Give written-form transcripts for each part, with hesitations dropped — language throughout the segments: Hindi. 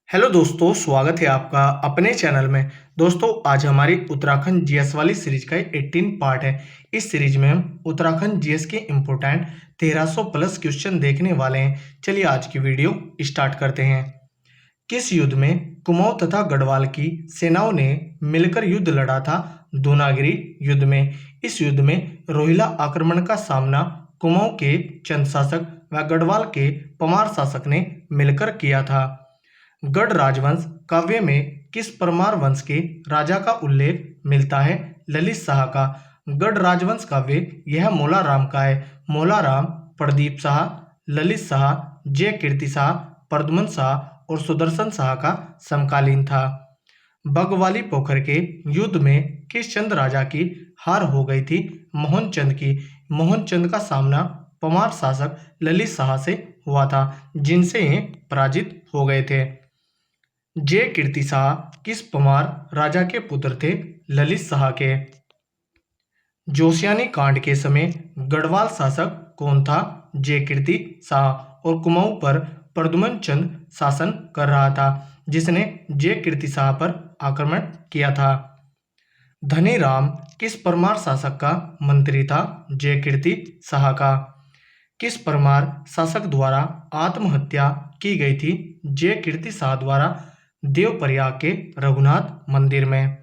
हेलो दोस्तों, स्वागत है आपका अपने चैनल में। दोस्तों, आज हमारी उत्तराखंड जीएस वाली सीरीज का 18 पार्ट है। इस सीरीज में हम उत्तराखंड जीएस के इम्पोर्टेंट 1300 प्लस क्वेश्चन देखने वाले हैं। चलिए आज की वीडियो स्टार्ट करते हैं। किस युद्ध में कुमाऊं तथा गढ़वाल की सेनाओं ने मिलकर युद्ध लड़ा था? धूनागिरी युद्ध में। इस युद्ध में रोहिला आक्रमण का सामना कुमाऊं के चंद शासक व गढ़वाल के पमार शासक ने मिलकर किया था। गढ़ राजवंश काव्य में किस परमार वंश के राजा का उल्लेख मिलता है? ललित शाह का। गढ़ राजवंश काव्य यह मोलाराम का है। मोलाराम प्रदीप शाह, ललित शाह, जय कीर्ति शाह, प्रद्युम्न शाह और सुदर्शन शाह का समकालीन था। बगवाली पोखर के युद्ध में किस चंद राजा की हार हो गई थी? मोहनचंद की। मोहनचंद का सामना पमार शासक ललित शाह से हुआ था, जिनसे ये पराजित हो गए थे। जय कीर्ति शाह किस पमार राजा के पुत्र थे? ललित शाह के। जोशियानी कांड के समय गढ़वाल शासक कौन था? जय कीर्ति शाह। और कुमाऊं पर प्रद्युम्न चंद शासन कर रहा था, जिसने जय कीर्ति शाह पर आक्रमण किया था। धनीराम किस परमार शासक का मंत्री था? जय कीर्ति शाह का। किस परमार शासक द्वारा आत्महत्या की गई थी? जय कीर्ति शाह द्वारा देवप्रयाग के रघुनाथ मंदिर में।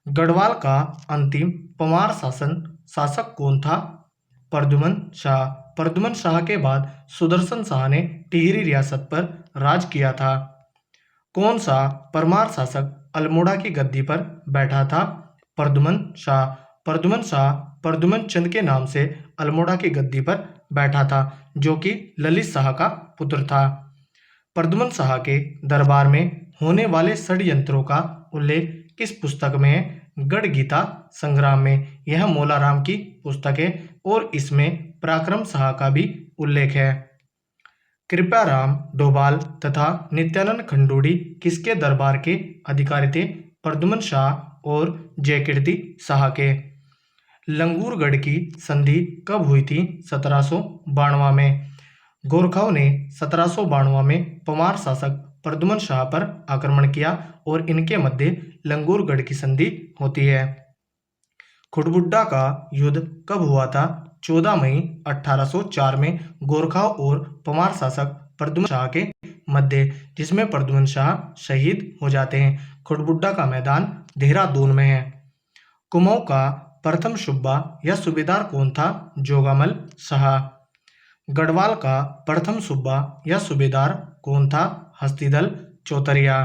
गढ़वाल का अंतिम पमार शासक कौन था? प्रद्युम्न शाह। प्रद्युम्न शाह के बाद सुदर्शन शाह ने टिहरी रियासत पर राज किया था। कौन सा परमार शासक अल्मोड़ा की गद्दी पर बैठा था? प्रद्युम्न शाह। प्रद्युम्न शाह प्रद्युम्न चंद के नाम से अल्मोड़ा की गद्दी पर बैठा था, जो कि ललित शाह का पुत्र था। प्रद्युम्न शाह के दरबार में होने वाले षड्यंत्रों का उल्लेख किस पुस्तक में है? गढ़ गीता संग्राम में। यह मोलाराम की पुस्तक है और इसमें पराक्रम शाह का भी उल्लेख है। कृपाराम डोभाल तथा नित्यानंद खंडूड़ी किसके दरबार के अधिकारी थे? प्रद्युम्न शाह और जयकीर्ति शाह के। लंगूरगढ़ की संधि कब हुई थी? 1792 में। गोरखाओं ने 1792 में पमार शासक प्रद्युम्न शाह पर आक्रमण किया और इनके मध्य लंगूरगढ़ की संधि होती है। खुटबुड्डा का युद्ध कब हुआ था? 14 मई 1804 में गोरखाओं और पमार शासक प्रद्युम्न शाह के मध्य, जिसमें प्रद्युम्न शाह शहीद हो जाते हैं। खुटबुड्डा का मैदान देहरादून में है। कुमाऊं का प्रथम सूबा या सूबेदार कौन था? जोगामल शाह। गढ़वाल का प्रथम सूबा या सूबेदार कौन था? हस्तिदल चौतरिया।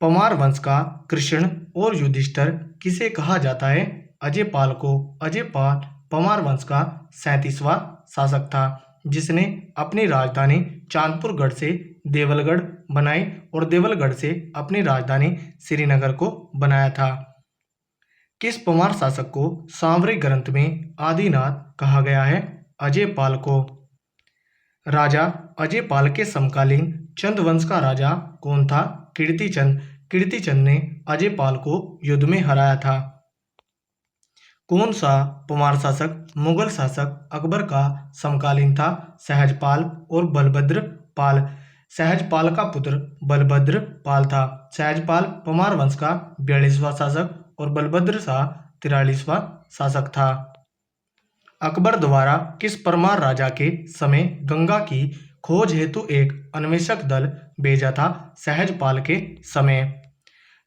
पमार वंश का कृष्ण और युधिष्ठिर किसे कहा जाता है? अजयपाल को। अजयपाल पमार वंश का 37वां शासक था, जिसने अपनी राजधानी चांदपुरगढ़ से देवलगढ़ बनाई और देवलगढ़ से अपनी राजधानी श्रीनगर को बनाया था। किस पमार शासक को सांवरे ग्रंथ में आदिनाथ कहा गया है? अजयपाल को। राजा अजयपाल के समकालीन चंद वंश का राजा कौन था? कीर्तिचंद। कीर्तिचंद ने अजयपाल को युद्ध में हराया था। कौन सा पमार शासक मुगल शासक अकबर का समकालीन था? सहजपाल और बलभद्र पाल। सहजपाल का पुत्र बलभद्र पाल था। सहजपाल पमार वंश का 42वां शासक और बलभद्र शाह 43वां शासक था। अकबर द्वारा किस परमार राजा के समय गंगा की खोज हेतु एक अन्वेषक दल भेजा था? सहजपाल के समय।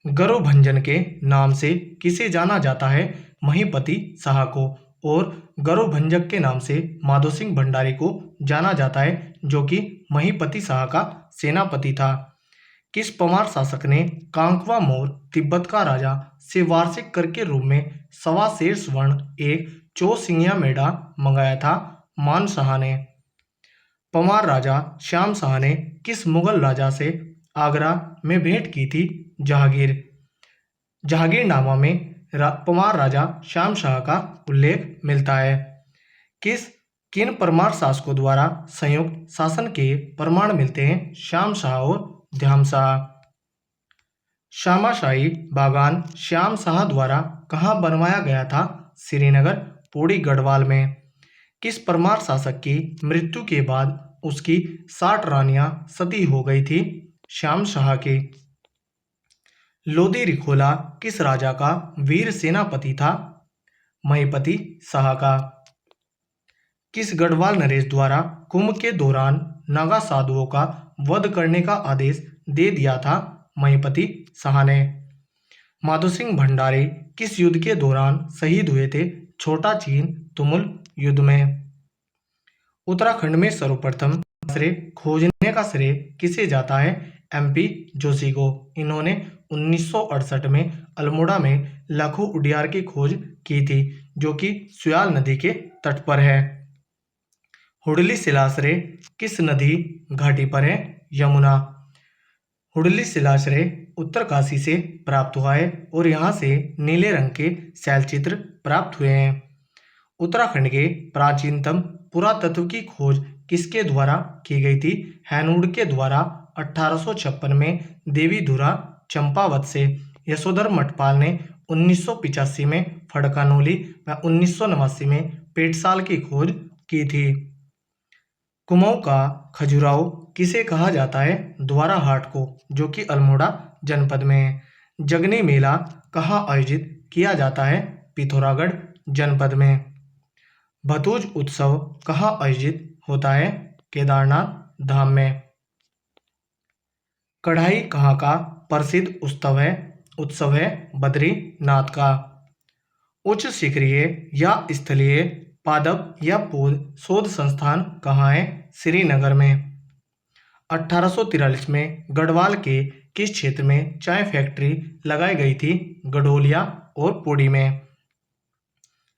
गरुभंजन के नाम से किसे जाना जाता है? महीपति शाह को। और गरुभंजक के नाम से माधो सिंह भंडारी को जाना जाता है, जो कि महीपति शाह का सेनापति था। किस पमार शासक ने कांकवा मोर तिब्बत का राजा से वार्षिक कर के रूप में 1.25 सेर स्वर्ण एक चौसिंगिया मेढ़ा मंगाया था? मान शाह ने। पमार राजा श्याम शाह ने किस मुगल राजा से आगरा में भेंट की थी? जहांगीर। जहांगीरनामा में पमार राजा श्याम शाह का उल्लेख मिलता है। किन परमार शासकों द्वारा संयुक्त शासन के प्रमाण मिलते हैं? श्याम शाह और ध्याम शाह। श्यामाशाही बागान श्याम शाह द्वारा कहाँ बनवाया गया था? श्रीनगर पौड़ी गढ़वाल में। किस परमार शासक की मृत्यु के बाद उसकी 60 रानियां सती हो गई थी? श्याम शाह की। लोधी रिखोला किस राजा का वीर सेनापति था? महीपति शाह का। किस गढ़वाल नरेश द्वारा कुंभ के दौरान नागा साधुओं का वध करने का आदेश दे दिया था? महीपति शाह ने। माधो सिंह भंडारी किस युद्ध के दौरान शहीद हुए थे? छोटा चीन तुमुल युद्ध में। उत्तराखंड में सर्वप्रथम श्रेय खोजने का श्रेय किसे जाता है? एमपी जोशी को। इन्होंने 1968 में अल्मोड़ा में लखू उडियार की खोज की थी, जो कि सुयाल नदी के तट पर है। हुडली शिलाश्रय किस नदी घाटी पर है? यमुना। हुडली शिलाश्रय उत्तरकाशी से प्राप्त हुआ है और यहाँ से नीले रंग के शैलचित्र प्राप्त हुए हैं। उत्तराखंड के प्राचीनतम पुरातत्व की खोज किसके द्वारा की गई थी? हैनवुड के द्वारा 1856 में देवीधुरा चंपावत से। यशोधर मठपाल ने 1985 में फड़कानोली व 1989 में पेटसाल की खोज की थी। कुमाऊं का खजुराहो किसे कहा जाता है? द्वारा हाट को, जो कि अल्मोड़ा जनपद में है। जगनी मेला कहाँ आयोजित किया जाता है? पिथौरागढ़ जनपद में। भतूज उत्सव कहाँ आयोजित होता है? केदारनाथ धाम में। कढ़ाई कहाँ का प्रसिद्ध उत्सव है? बद्रीनाथ का। उच्च शिखरीय या स्थलीय पादप या पौध शोध संस्थान कहाँ है? श्रीनगर में। 1843 में गढ़वाल के किस क्षेत्र में चाय फैक्ट्री लगाई गई थी? गडोलिया और पुड़ी में।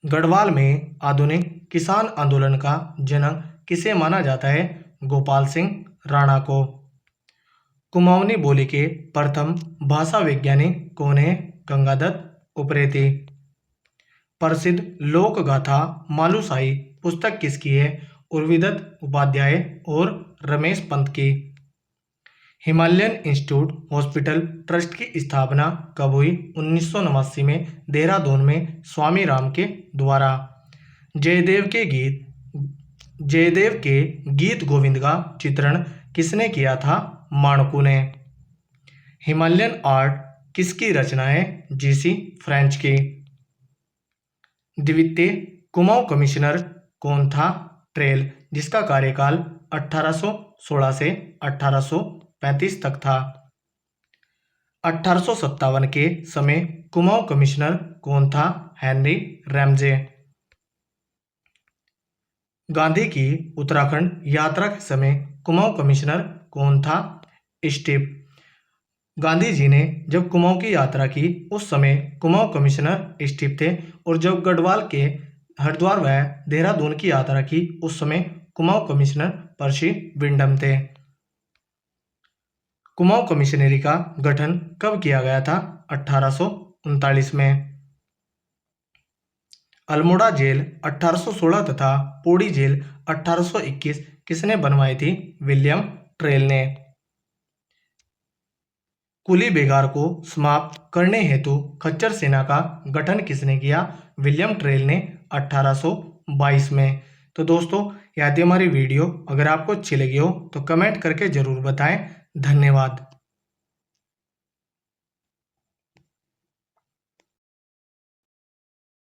गढ़वाल में आधुनिक किसान आंदोलन का जनक किसे माना जाता है? गोपाल सिंह राणा को। कुमाऊनी बोली के प्रथम भाषा वैज्ञानिक कौन है? गंगादत्त उप्रेती। प्रसिद्ध लोक गाथा मालूशाही पुस्तक किसकी है? उर्विदत्त उपाध्याय और रमेश पंत की। हिमालयन इंस्टीट्यूट हॉस्पिटल ट्रस्ट की स्थापना कब हुई? 1989 में देहरादून में स्वामी राम के द्वारा। जयदेव के गीत गोविंद का चित्रण किसने किया था? माणकू ने। हिमालयन आर्ट किसकी रचना है? जीसी फ्रेंच की। द्वितीय कुमाऊं कमिश्नर कौन था? ट्रेल, जिसका कार्यकाल 1816 से 1835 तक था। 1857 के समय कुमाऊं कमिश्नर कौन था? Henry Ramsay. गांधी की उत्तराखंड यात्रा के समय कुमाऊं कमिश्नर कौन था? स्टीव। गांधी जी ने जब कुमाऊं की यात्रा की उस समय कुमाऊं कमिश्नर स्टीव थे, और जब गढ़वाल के हरिद्वार व देहरादून की यात्रा की उस समय कुमाऊं कमिश्नर पर्सी विंडम थे। कुमाऊं कमिश्नरी का गठन कब किया गया था? 1839 में। अल्मोड़ा जेल 1816 तथा पौड़ी जेल 1821 किसने बनवाई थी? विलियम ट्रेल ने। कुली बेगार को समाप्त करने हेतु खच्चर सेना का गठन किसने किया? विलियम ट्रेल ने 1822 में। तो दोस्तों, यदि हमारी वीडियो अगर आपको अच्छी लगी हो तो कमेंट करके ज़रूर बताएं। धन्यवाद।